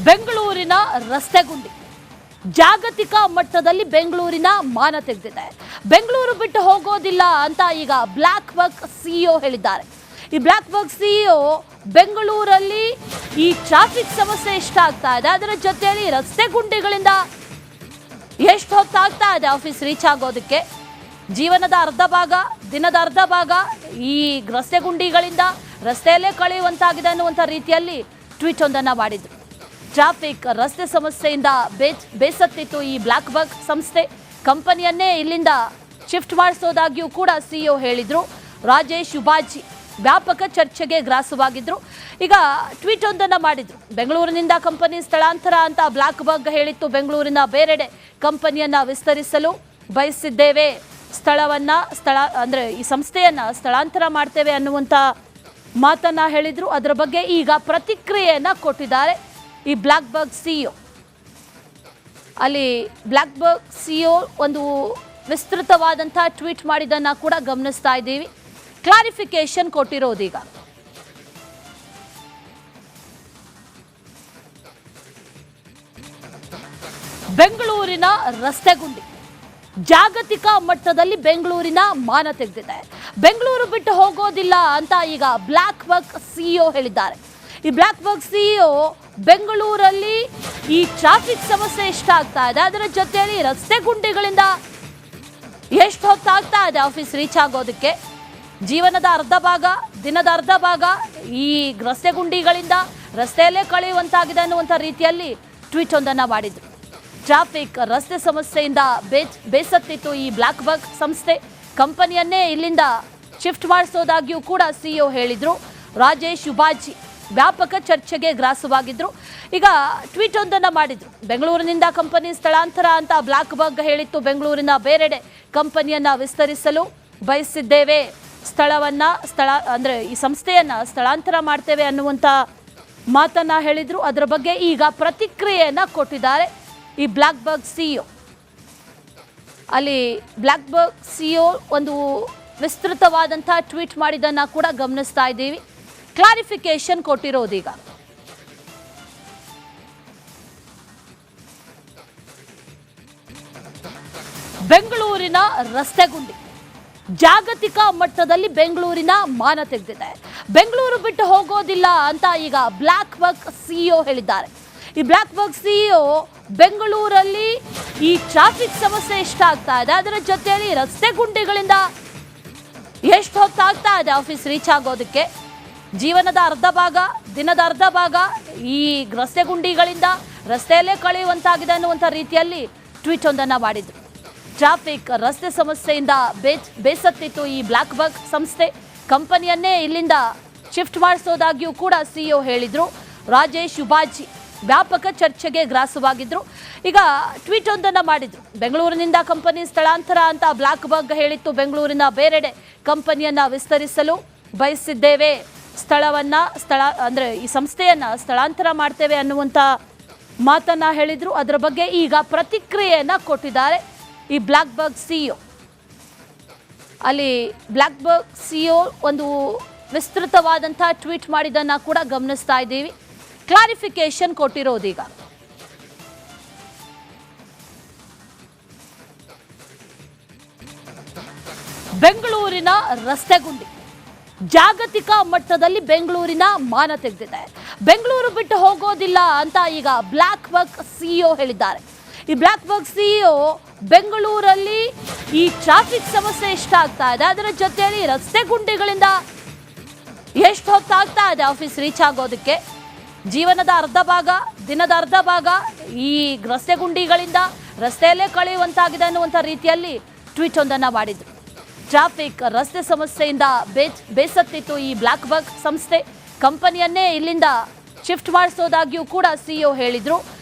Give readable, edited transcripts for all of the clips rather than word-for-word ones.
ಬೆಂಗಳೂರಿನ ರಸ್ತೆ ಗುಂಡಿ ಜಾಗತಿಕ ಮಟ್ಟದಲ್ಲಿ ಬೆಂಗಳೂರಿನ ಮಾನ ತೆಗೆದಿದೆ. ಬೆಂಗಳೂರು ಬಿಟ್ಟು ಹೋಗೋದಿಲ್ಲ ಅಂತ ಈಗ ಬ್ಲಾಕ್ ಬಕ್ ಸಿಇಒ ಹೇಳಿದ್ದಾರೆ. ಈ ಬ್ಲಾಕ್ ಬಕ್ ಸಿಇಒ ಬೆಂಗಳೂರಲ್ಲಿ ಈ ಟ್ರಾಫಿಕ್ ಸಮಸ್ಯೆ ಎಷ್ಟಾಗ್ತಾ ಇದೆ, ಅದರ ಜೊತೆಯಲ್ಲಿ ರಸ್ತೆ ಗುಂಡಿಗಳಿಂದ ಎಷ್ಟು ಹೊತ್ತಾಗ್ತಾ ಇದೆ ಆಫೀಸ್ ರೀಚ್ ಆಗೋದಕ್ಕೆ, ಜೀವನದ ಅರ್ಧ ಭಾಗ, ದಿನದ ಅರ್ಧ ಭಾಗ ಈ ರಸ್ತೆ ಗುಂಡಿಗಳಿಂದ ರಸ್ತೆಯಲ್ಲೇ ಕಳೆಯುವಂತಾಗಿದೆ ಅನ್ನುವಂಥ ರೀತಿಯಲ್ಲಿ ಟ್ವೀಟ್ ಒಂದನ್ನು ಮಾಡಿದ್ರು. ಟ್ರಾಫಿಕ್ ರಸ್ತೆ ಸಮಸ್ಯೆಯಿಂದ ಬೇಸತ್ತಿತ್ತು ಈ ಬ್ಲಾಕ್ ಬಕ್ ಸಂಸ್ಥೆ. ಕಂಪನಿಯನ್ನೇ ಇಲ್ಲಿಂದ ಶಿಫ್ಟ್ ಮಾಡಿಸೋದಾಗಿಯೂ ಕೂಡ ಸಿಇಒ ಹೇಳಿದ್ರು. ರಾಜೇಶ್ ಉಪಾಜಿ ವ್ಯಾಪಕ ಚರ್ಚೆಗೆ ಗ್ರಾಸವಾಗಿದ್ರು. ಈಗ ಟ್ವೀಟ್ ಒಂದನ್ನು ಮಾಡಿದ್ರು. ಬೆಂಗಳೂರಿನಿಂದ ಕಂಪನಿ ಸ್ಥಳಾಂತರ ಅಂತ ಬ್ಲಾಕ್ ಬಗ್ ಹೇಳಿತ್ತು. ಬೆಂಗಳೂರಿನ ಬೇರೆಡೆ ಕಂಪನಿಯನ್ನ ವಿಸ್ತರಿಸಲು ಬಯಸಿದ್ದೇವೆ, ಈ ಸಂಸ್ಥೆಯನ್ನ ಸ್ಥಳಾಂತರ ಮಾಡ್ತೇವೆ ಅನ್ನುವಂಥ ಮಾತನ್ನ ಹೇಳಿದ್ರು. ಅದರ ಬಗ್ಗೆ ಈಗ ಪ್ರತಿಕ್ರಿಯೆಯನ್ನ ಕೊಟ್ಟಿದ್ದಾರೆ ಈ ಬ್ಲಾಕ್ ಬಗ್ ಸಿಇಒ. ಅಲ್ಲಿ ಬ್ಲಾಕ್ ಬಗ್ ಸಿಇಒ ಒಂದು ವಿಸ್ತೃತವಾದಂಥ ಟ್ವೀಟ್ ಮಾಡಿದ್ದನ್ನ ಕೂಡ ಗಮನಿಸ್ತಾ ಇದ್ದೀವಿ. ಕ್ಲಾರಿಫಿಕೇಶನ್ ಕೊಟ್ಟಿರೋದೀಗ. ಬೆಂಗಳೂರಿನ ರಸ್ತೆ ಗುಂಡಿ ಜಾಗತಿಕ ಮಟ್ಟದಲ್ಲಿ ಬೆಂಗಳೂರಿನ ಮಾನ ತೆಗೆದಿದೆ. ಬೆಂಗಳೂರು ಬಿಟ್ಟು ಹೋಗೋದಿಲ್ಲ ಅಂತ ಈಗ ಬ್ಲಾಕ್ ಬಕ್ ಸಿಇಒ ಹೇಳಿದ್ದಾರೆ. ಈ ಬ್ಲಾಕ್ ಬಕ್ ಸಿಇಒ ಬೆಂಗಳೂರಲ್ಲಿ ಈ ಟ್ರಾಫಿಕ್ ಸಮಸ್ಯೆ ಎಷ್ಟಾಗ್ತಾ ಇದೆ, ಅದರ ಜೊತೆಯಲ್ಲಿ ರಸ್ತೆ ಗುಂಡಿಗಳಿಂದ ಎಷ್ಟು ಹೊತ್ತಾಗ್ತಾ ಇದೆ ಆಫೀಸ್ ರೀಚ್ ಆಗೋದಕ್ಕೆ, ಜೀವನದ ಅರ್ಧ ಭಾಗ, ದಿನದ ಅರ್ಧ ಭಾಗ ಈ ರಸ್ತೆ ಗುಂಡಿಗಳಿಂದ ರಸ್ತೆಯಲ್ಲೇ ಕಳೆಯುವಂತಾಗಿದೆ ಅನ್ನುವಂಥ ರೀತಿಯಲ್ಲಿ ಟ್ವೀಟ್ ಒಂದನ್ನು ಮಾಡಿದ್ರು. ಟ್ರಾಫಿಕ್ ರಸ್ತೆ ಸಮಸ್ಯೆಯಿಂದ ಬೇಸತ್ತಿತ್ತು ಈ ಬ್ಲಾಕ್ ಬಗ್ ಸಂಸ್ಥೆ. ಕಂಪನಿಯನ್ನೇ ಇಲ್ಲಿಂದ ಶಿಫ್ಟ್ ಮಾಡಿಸೋದಾಗಿಯೂ ಕೂಡ ಸಿಇಒ ಹೇಳಿದ್ರು. ರಾಜೇಶ್ ಉಪಾಜಿ ವ್ಯಾಪಕ ಚರ್ಚೆಗೆ ಗ್ರಾಸವಾಗಿದ್ರು. ಈಗ ಟ್ವೀಟ್ ಒಂದನ್ನು ಮಾಡಿದ್ರು. ಬೆಂಗಳೂರಿನಿಂದ ಕಂಪನಿ ಸ್ಥಳಾಂತರ ಅಂತ ಬ್ಲಾಕ್ ಬಗ್ ಹೇಳಿತ್ತು. ಬೆಂಗಳೂರಿನ ಬೇರೆಡೆ ಕಂಪನಿಯನ್ನ ವಿಸ್ತರಿಸಲು ಬಯಸಿದ್ದೇವೆ, ಈ ಸಂಸ್ಥೆಯನ್ನ ಸ್ಥಳಾಂತರ ಮಾಡ್ತೇವೆ ಅನ್ನುವಂಥ ಮಾತನ್ನ ಹೇಳಿದ್ರು. ಅದರ ಬಗ್ಗೆ ಈಗ ಪ್ರತಿಕ್ರಿಯೆಯನ್ನ ಕೊಟ್ಟಿದ್ದಾರೆ ಈ ಬ್ಲಾಕ್ ಬಗ್ ಸಿಇಒ. ಅಲ್ಲಿ ಬ್ಲಾಕ್ ಬಗ್ ಸಿಇಒ ಒಂದು ವಿಸ್ತೃತವಾದಂಥ ಟ್ವೀಟ್ ಮಾಡಿದ್ದನ್ನ ಕೂಡ ಗಮನಿಸ್ತಾ ಇದ್ದೀವಿ. ಕ್ಲಾರಿಫಿಕೇಶನ್ ಕೊಟ್ಟಿರೋದೀಗ. ಬೆಂಗಳೂರಿನ ರಸ್ತೆ ಗುಂಡಿ ಜಾಗತಿಕ ಮಟ್ಟದಲ್ಲಿ ಬೆಂಗಳೂರಿನ ಮಾನ ತೆಗೆದಿದೆ. ಬೆಂಗಳೂರು ಬಿಟ್ಟು ಹೋಗೋದಿಲ್ಲ ಅಂತ ಈಗ ಬ್ಲಾಕ್ ಬಕ್ ಸಿಇಒ ಹೇಳಿದ್ದಾರೆ. ಈ ಬ್ಲಾಕ್ ಬಕ್ ಸಿಇಒ ಬೆಂಗಳೂರಲ್ಲಿ ಈ ಟ್ರಾಫಿಕ್ ಸಮಸ್ಯೆ ಎಷ್ಟಾಗ್ತಾ ಇದೆ, ಅದರ ಜೊತೆಯಲ್ಲಿ ರಸ್ತೆ ಗುಂಡಿಗಳಿಂದ ಎಷ್ಟು ಹೊತ್ತಾಗ್ತಾ ಇದೆ ಆಫೀಸ್ ರೀಚ್ ಆಗೋದಕ್ಕೆ, ಜೀವನದ ಅರ್ಧ ಭಾಗ, ದಿನದ ಅರ್ಧ ಭಾಗ ಈ ರಸ್ತೆ ಗುಂಡಿಗಳಿಂದ ರಸ್ತೆಯಲ್ಲೇ ಕಳೆಯುವಂತಾಗಿದೆ ಅನ್ನುವಂಥ ರೀತಿಯಲ್ಲಿ ಟ್ವೀಟ್ ಒಂದನ್ನು ಮಾಡಿದ್ರು. ಟ್ರಾಫಿಕ್ ರಸ್ತೆ ಸಮಸ್ಯೆಯಿಂದ ಬೇಸತ್ತಿತ್ತು ಈ ಬ್ಲಾಕ್ ಬಗ್ ಸಂಸ್ಥೆ. ಕಂಪನಿಯನ್ನೇ ಇಲ್ಲಿಂದ ಶಿಫ್ಟ್ ಮಾಡಿಸೋದಾಗಿಯೂ ಕೂಡ ಸಿಇಒ ಹೇಳಿದ್ರು. ರಾಜೇಶ್ ಉಪಾಜಿ ವ್ಯಾಪಕ ಚರ್ಚೆಗೆ ಗ್ರಾಸವಾಗಿದ್ರು. ಈಗ ಟ್ವೀಟ್ ಒಂದನ್ನು ಮಾಡಿದ್ರು. ಬೆಂಗಳೂರಿನಿಂದ ಕಂಪನಿ ಸ್ಥಳಾಂತರ ಅಂತ ಬ್ಲಾಕ್ ಬಗ್ ಹೇಳಿತ್ತು. ಬೆಂಗಳೂರಿನ ಬೇರೆಡೆ ಕಂಪನಿಯನ್ನ ವಿಸ್ತರಿಸಲು ಬಯಸಿದ್ದೇವೆ, ಈ ಸಂಸ್ಥೆಯನ್ನ ಸ್ಥಳಾಂತರ ಮಾಡ್ತೇವೆ ಅನ್ನುವಂಥ ಮಾತನ್ನ ಹೇಳಿದ್ರು. ಅದರ ಬಗ್ಗೆ ಈಗ ಪ್ರತಿಕ್ರಿಯೆಯನ್ನ ಕೊಟ್ಟಿದ್ದಾರೆ ಈ ಬ್ಲಾಕ್ ಬಗ್ ಸಿಇಒ. ಅಲ್ಲಿ ಬ್ಲಾಕ್ ಬಗ್ ಸಿಇಒ ಒಂದು ವಿಸ್ತೃತವಾದಂಥ ಟ್ವೀಟ್ ಮಾಡಿದ್ದನ್ನ ಕೂಡ ಗಮನಿಸ್ತಾ ಇದ್ದೀವಿ. ಕ್ಲಾರಿಫಿಕೇಶನ್ ಕೊಟ್ಟಿರೋದೀಗ. ಬೆಂಗಳೂರಿನ ರಸ್ತೆ ಗುಂಡಿ ಜಾಗತಿಕ ಮಟ್ಟದಲ್ಲಿ ಬೆಂಗಳೂರಿನ ಮಾನ ತೆಗೆದಿದೆ. ಬೆಂಗಳೂರು ಬಿಟ್ಟು ಹೋಗೋದಿಲ್ಲ ಅಂತ ಈಗ ಬ್ಲಾಕ್ ಬಕ್ ಸಿಇಒ ಹೇಳಿದ್ದಾರೆ. ಈ ಬ್ಲಾಕ್ ಬಕ್ ಸಿಇಒ ಬೆಂಗಳೂರಲ್ಲಿ ಈ ಟ್ರಾಫಿಕ್ ಸಮಸ್ಯೆ ಎಷ್ಟಾಗ್ತಾ ಇದೆ, ಅದರ ಜೊತೆಯಲ್ಲಿ ರಸ್ತೆ ಗುಂಡಿಗಳಿಂದ ಎಷ್ಟು ಹೊತ್ತಾಗ್ತಾ ಇದೆ ಆಫೀಸ್ ರೀಚ್ ಆಗೋದಕ್ಕೆ, ಜೀವನದ ಅರ್ಧ ಭಾಗ, ದಿನದ ಅರ್ಧ ಭಾಗ ಈ ರಸ್ತೆ ಗುಂಡಿಗಳಿಂದ ರಸ್ತೆಯಲ್ಲೇ ಕಳೆಯುವಂತಾಗಿದೆ ಅನ್ನುವಂಥ ರೀತಿಯಲ್ಲಿ ಟ್ವೀಟ್ ಒಂದನ್ನು ಮಾಡಿದ್ರು. ಟ್ರಾಫಿಕ್ ರಸ್ತೆ ಸಮಸ್ಯೆಯಿಂದ ಬೇಸತ್ತಿತ್ತು ಈ ಬ್ಲಾಕ್ ಬಗ್ ಸಂಸ್ಥೆ. ಕಂಪನಿಯನ್ನೇ ಇಲ್ಲಿಂದ ಶಿಫ್ಟ್ ಮಾಡಿಸೋದಾಗಿಯೂ ಕೂಡ ಸಿಇಒ ಹೇಳಿದ್ರು.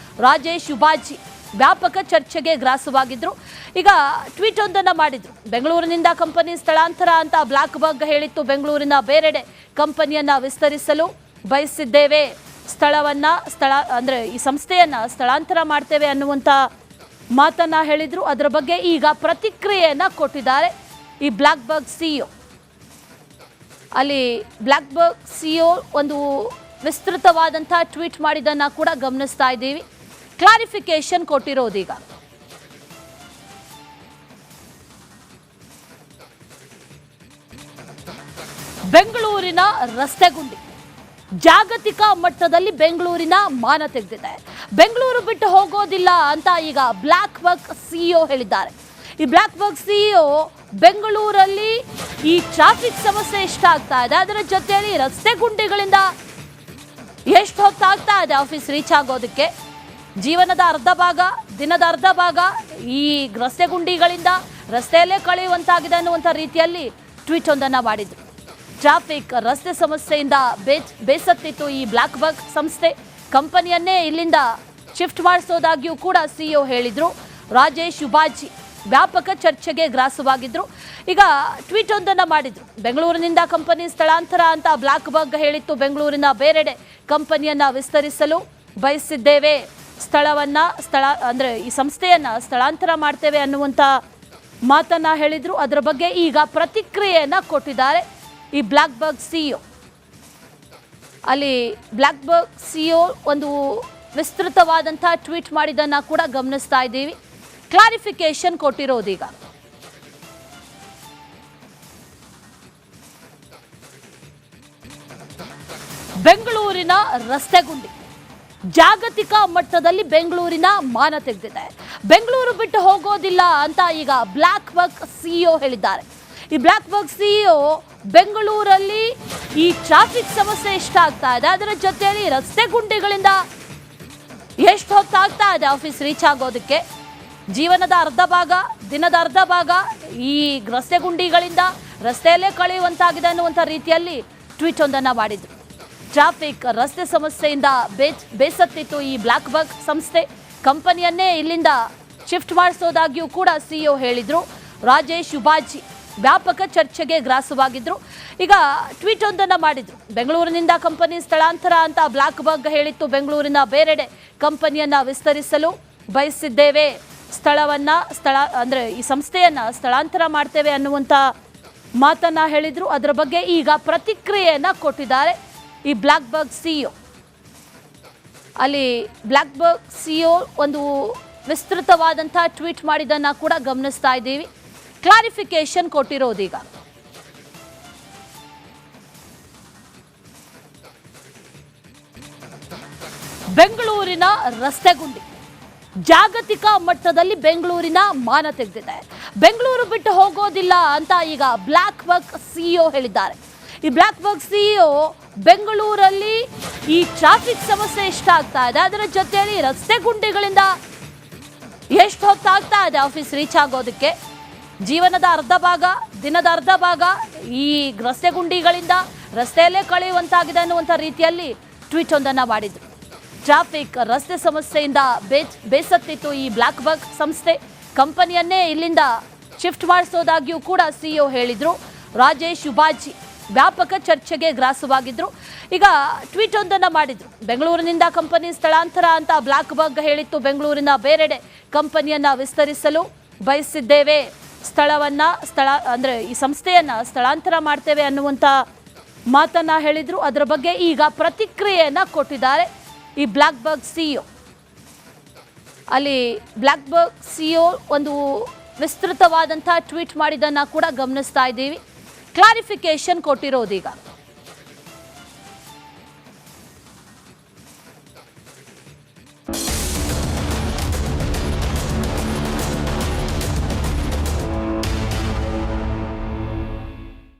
ರಾಜೇಶ್ ಉಪಾಜಿ ವ್ಯಾಪಕ ಚರ್ಚೆಗೆ ಗ್ರಾಸವಾಗಿದ್ರು. ಈಗ ಟ್ವೀಟ್ ಒಂದನ್ನು ಮಾಡಿದ್ರು. ಬೆಂಗಳೂರಿನಿಂದ ಕಂಪನಿ ಸ್ಥಳಾಂತರ ಅಂತ ಬ್ಲಾಕ್ ಬಗ್ ಹೇಳಿತ್ತು. ಬೆಂಗಳೂರಿನ ಬೇರೆಡೆ ಕಂಪನಿಯನ್ನ ವಿಸ್ತರಿಸಲು ಬಯಸಿದ್ದೇವೆ, ಈ ಸಂಸ್ಥೆಯನ್ನ ಸ್ಥಳಾಂತರ ಮಾಡ್ತೇವೆ ಅನ್ನುವಂಥ ಮಾತನ್ನ ಹೇಳಿದ್ರು. ಅದರ ಬಗ್ಗೆ ಈಗ ಪ್ರತಿಕ್ರಿಯೆಯನ್ನ ಕೊಟ್ಟಿದ್ದಾರೆ ಈ ಬ್ಲಾಕ್ ಬಗ್ ಸಿಇಒ. ಅಲ್ಲಿ ಬ್ಲಾಕ್ ಬಗ್ ಸಿಇಒ ಒಂದು ವಿಸ್ತೃತವಾದಂತಹ ಟ್ವೀಟ್ ಮಾಡಿದ್ದನ್ನ ಕೂಡ ಗಮನಿಸ್ತಾ ಇದ್ದೀವಿ. ಕ್ಲಾರಿಫಿಕೇಶನ್ ಕೊಟ್ಟಿರೋದೀಗ. ಬೆಂಗಳೂರಿನ ರಸ್ತೆ ಗುಂಡಿ ಜಾಗತಿಕ ಮಟ್ಟದಲ್ಲಿ ಬೆಂಗಳೂರಿನ ಮಾನ ತೆಗೆದಿದೆ. ಬೆಂಗಳೂರು ಬಿಟ್ಟು ಹೋಗೋದಿಲ್ಲ ಅಂತ ಈಗ ಬ್ಲಾಕ್ ಬಕ್ ಸಿಇಒ ಹೇಳಿದ್ದಾರೆ. ಈ ಬ್ಲಾಕ್ ಬಕ್ ಸಿಇಒ ಬೆಂಗಳೂರಲ್ಲಿ ಈ ಟ್ರಾಫಿಕ್ ಸಮಸ್ಯೆ ಎಷ್ಟು ಆಗ್ತಾ ಇದೆ, ಅದರ ಜೊತೆಯಲ್ಲಿ ರಸ್ತೆ ಗುಂಡಿಗಳಿಂದ ಎಷ್ಟು ಹೊತ್ತಾಗ್ತಾ ಇದೆ ಆಫೀಸ್ ರೀಚ್ ಆಗೋದಕ್ಕೆ, ಜೀವನದ ಅರ್ಧ ಭಾಗ, ದಿನದ ಅರ್ಧ ಭಾಗ ಈ ರಸ್ತೆ ಗುಂಡಿಗಳಿಂದ ರಸ್ತೆಯಲ್ಲೇ ಕಳೆಯುವಂತಾಗಿದೆ ಅನ್ನುವಂಥ ರೀತಿಯಲ್ಲಿ ಟ್ವೀಟ್ ಒಂದನ್ನು ಮಾಡಿದ್ರು. ಟ್ರಾಫಿಕ್ ರಸ್ತೆ ಸಮಸ್ಯೆಯಿಂದ ಬೇಸತ್ತಿತ್ತು ಈ ಬ್ಲಾಕ್ ಬಕ್ ಸಂಸ್ಥೆ. ಕಂಪನಿಯನ್ನೇ ಇಲ್ಲಿಂದ ಶಿಫ್ಟ್ ಮಾಡಿಸೋದಾಗಿಯೂ ಕೂಡ ಸಿಇಒ ಹೇಳಿದ್ರು. ರಾಜೇಶ್ ಉಪಾಜಿ ವ್ಯಾಪಕ ಚರ್ಚೆಗೆ ಗ್ರಾಸವಾಗಿದ್ರು. ಈಗ ಟ್ವೀಟ್ ಒಂದನ್ನು ಮಾಡಿದ್ರು. ಬೆಂಗಳೂರಿನಿಂದ ಕಂಪನಿ ಸ್ಥಳಾಂತರ ಅಂತ ಬ್ಲಾಕ್ ಬಗ್ ಹೇಳಿತ್ತು. ಬೆಂಗಳೂರಿನ ಬೇರೆಡೆ ಕಂಪನಿಯನ್ನ ವಿಸ್ತರಿಸಲು ಬಯಸಿದ್ದೇವೆ, ಈ ಸಂಸ್ಥೆಯನ್ನ ಸ್ಥಳಾಂತರ ಮಾಡ್ತೇವೆ ಅನ್ನುವಂಥ ಮಾತನ್ನ ಹೇಳಿದ್ರು. ಅದರ ಬಗ್ಗೆ ಈಗ ಪ್ರತಿಕ್ರಿಯೆಯನ್ನ ಕೊಟ್ಟಿದ್ದಾರೆ ಈ ಬ್ಲಾಕ್ ಬಗ್ ಸಿಇಒ. ಅಲ್ಲಿ ಬ್ಲಾಕ್ ಬಗ್ ಸಿಇಒ ಒಂದು ವಿಸ್ತೃತವಾದಂತಹ ಟ್ವೀಟ್ ಮಾಡಿದ್ದನ್ನ ಕೂಡ ಗಮನಿಸ್ತಾ ಇದ್ದೀವಿ. ಕ್ಲಾರಿಫಿಕೇಶನ್ ಕೊಟ್ಟಿರೋದೀಗ. ಬೆಂಗಳೂರಿನ ರಸ್ತೆ ಗುಂಡಿ ಜಾಗತಿಕ ಮಟ್ಟದಲ್ಲಿ ಬೆಂಗಳೂರಿನ ಮಾನ ತೆಗೆದಿದೆ. ಬೆಂಗಳೂರು ಬಿಟ್ಟು ಹೋಗೋದಿಲ್ಲ ಅಂತ ಈಗ ಬ್ಲಾಕ್ ಬಕ್ ಸಿಇಒ ಹೇಳಿದ್ದಾರೆ. ಈ ಬ್ಲಾಕ್ ಬಕ್ ಸಿಇಒ ಬೆಂಗಳೂರಲ್ಲಿ ಈ ಟ್ರಾಫಿಕ್ ಸಮಸ್ಯೆ ಎಷ್ಟಾಗ್ತಾ ಇದೆ, ಅದರ ಜೊತೆಯಲ್ಲಿ ರಸ್ತೆ ಗುಂಡಿಗಳಿಂದ ಎಷ್ಟು ಹೊತ್ತಾಗ್ತಾ ಇದೆ ಆಫೀಸ್ ರೀಚ್ ಆಗೋದಕ್ಕೆ, ಜೀವನದ ಅರ್ಧ ಭಾಗ, ದಿನದ ಅರ್ಧ ಭಾಗ ಈ ರಸ್ತೆ ಗುಂಡಿಗಳಿಂದ ರಸ್ತೆಯಲ್ಲೇ ಕಳೆಯುವಂತಾಗಿದೆ ಅನ್ನುವಂಥ ರೀತಿಯಲ್ಲಿ ಟ್ವೀಟ್ ಒಂದನ್ನು ಮಾಡಿದ್ರು. ಟ್ರಾಫಿಕ್ ರಸ್ತೆ ಸಮಸ್ಯೆಯಿಂದ ಬೇಸತ್ತಿತ್ತು ಈ ಬ್ಲಾಕ್ ಬಗ್ ಸಂಸ್ಥೆ. ಕಂಪನಿಯನ್ನೇ ಇಲ್ಲಿಂದ ಶಿಫ್ಟ್ ಮಾಡಿಸೋದಾಗಿಯೂ ಕೂಡ ಸಿಇಒ ಹೇಳಿದ್ರು. ರಾಜೇಶ್ ಉಪಾಜಿ ವ್ಯಾಪಕ ಚರ್ಚೆಗೆ ಗ್ರಾಸವಾಗಿದ್ರು. ಈಗ ಟ್ವೀಟ್ ಒಂದನ್ನು ಮಾಡಿದ್ರು. ಬೆಂಗಳೂರಿನಿಂದ ಕಂಪನಿ ಸ್ಥಳಾಂತರ ಅಂತ ಬ್ಲಾಕ್ ಬಗ್ ಹೇಳಿತ್ತು. ಬೆಂಗಳೂರಿನ ಬೇರೆಡೆ ಕಂಪನಿಯನ್ನ ವಿಸ್ತರಿಸಲು ಬಯಸಿದ್ದೇವೆ, ಈ ಸಂಸ್ಥೆಯನ್ನ ಸ್ಥಳಾಂತರ ಮಾಡ್ತೇವೆ ಅನ್ನುವಂಥ ಮಾತನ್ನ ಹೇಳಿದ್ರು. ಅದರ ಬಗ್ಗೆ ಈಗ ಪ್ರತಿಕ್ರಿಯೆಯನ್ನ ಕೊಟ್ಟಿದ್ದಾರೆ ಈ ಬ್ಲಾಕ್ ಬಗ್ ಸಿಇಒ. ಅಲ್ಲಿ ಬ್ಲಾಕ್ ಬಗ್ ಸಿಇಒ ಒಂದು ವಿಸ್ತೃತವಾದಂತಹ ಟ್ವೀಟ್ ಮಾಡಿದ್ದನ್ನ ಕೂಡ ಗಮನಿಸ್ತಾ ಇದ್ದೀವಿ. ಕ್ಲಾರಿಫಿಕೇಶನ್ ಕೊಟ್ಟಿರೋದೀಗ. ಬೆಂಗಳೂರಿನ ರಸ್ತೆ ಗುಂಡಿ ಜಾಗತಿಕ ಮಟ್ಟದಲ್ಲಿ ಬೆಂಗಳೂರಿನ ಮಾನ ತೆಗೆದಿದೆ. ಬೆಂಗಳೂರು ಬಿಟ್ಟು ಹೋಗೋದಿಲ್ಲ ಅಂತ ಈಗ ಬ್ಲಾಕ್ ಬಕ್ ಸಿಇಒ ಹೇಳಿದ್ದಾರೆ. ಈ ಬ್ಲಾಕ್ ಬಕ್ ಸಿಇಒ ಬೆಂಗಳೂರಲ್ಲಿ ಈ ಟ್ರಾಫಿಕ್ ಸಮಸ್ಯೆ ಎಷ್ಟಾಗ್ತಾ ಇದೆ, ಅದರ ಜೊತೆಯಲ್ಲಿ ರಸ್ತೆ ಗುಂಡಿಗಳಿಂದ ಎಷ್ಟು ಹೊತ್ತಾಗ್ತಾ ಇದೆ ಆಫೀಸ್ ರೀಚ್ ಆಗೋದಕ್ಕೆ, ಜೀವನದ ಅರ್ಧ ಭಾಗ, ದಿನದ ಅರ್ಧ ಭಾಗ ಈ ರಸ್ತೆ ಗುಂಡಿಗಳಿಂದ ರಸ್ತೆಯಲ್ಲೇ ಕಳೆಯುವಂತಾಗಿದೆ ಅನ್ನುವಂಥ ರೀತಿಯಲ್ಲಿ ಟ್ವೀಟ್ ಒಂದನ್ನು ಮಾಡಿದ್ರು. ಟ್ರಾಫಿಕ್ ರಸ್ತೆ ಸಮಸ್ಯೆಯಿಂದ ಬೇಸತ್ತಿತ್ತು ಈ ಬ್ಲಾಕ್ ಬಗ್ ಸಂಸ್ಥೆ. ಕಂಪನಿಯನ್ನೇ ಇಲ್ಲಿಂದ ಶಿಫ್ಟ್ ಮಾಡಿಸೋದಾಗಿಯೂ ಕೂಡ ಸಿಇಒ ಹೇಳಿದ್ರು. ರಾಜೇಶ್ ಉಪಾಜಿ ವ್ಯಾಪಕ ಚರ್ಚೆಗೆ ಗ್ರಾಸವಾಗಿದ್ರು. ಈಗ ಟ್ವೀಟ್ ಒಂದನ್ನು ಮಾಡಿದ್ರು. ಬೆಂಗಳೂರಿನಿಂದ ಕಂಪನಿ ಸ್ಥಳಾಂತರ ಅಂತ ಬ್ಲಾಕ್ ಬಗ್ ಹೇಳಿತ್ತು. ಬೆಂಗಳೂರಿನ ಬೇರೆಡೆ ಕಂಪನಿಯನ್ನ ವಿಸ್ತರಿಸಲು ಬಯಸಿದ್ದೇವೆ, ಈ ಸಂಸ್ಥೆಯನ್ನ ಸ್ಥಳಾಂತರ ಮಾಡ್ತೇವೆ ಅನ್ನುವಂಥ ಮಾತನ್ನ ಹೇಳಿದ್ರು. ಅದರ ಬಗ್ಗೆ ಈಗ ಪ್ರತಿಕ್ರಿಯೆಯನ್ನ ಕೊಟ್ಟಿದ್ದಾರೆ ಈ ಬ್ಲಾಕ್ ಬಗ್ ಸಿಇಒ. ಅಲ್ಲಿ ಬ್ಲಾಕ್ ಬಗ್ ಸಿಇಒ ಒಂದು ವಿಸ್ತೃತವಾದಂತಹ ಟ್ವೀಟ್ ಮಾಡಿದ್ದನ್ನ ಕೂಡ ಗಮನಿಸ್ತಾ ಇದ್ದೀವಿ. ಕ್ಲಾರಿಫಿಕೇಶನ್ ಕೊಟ್ಟಿರೋದೀಗ.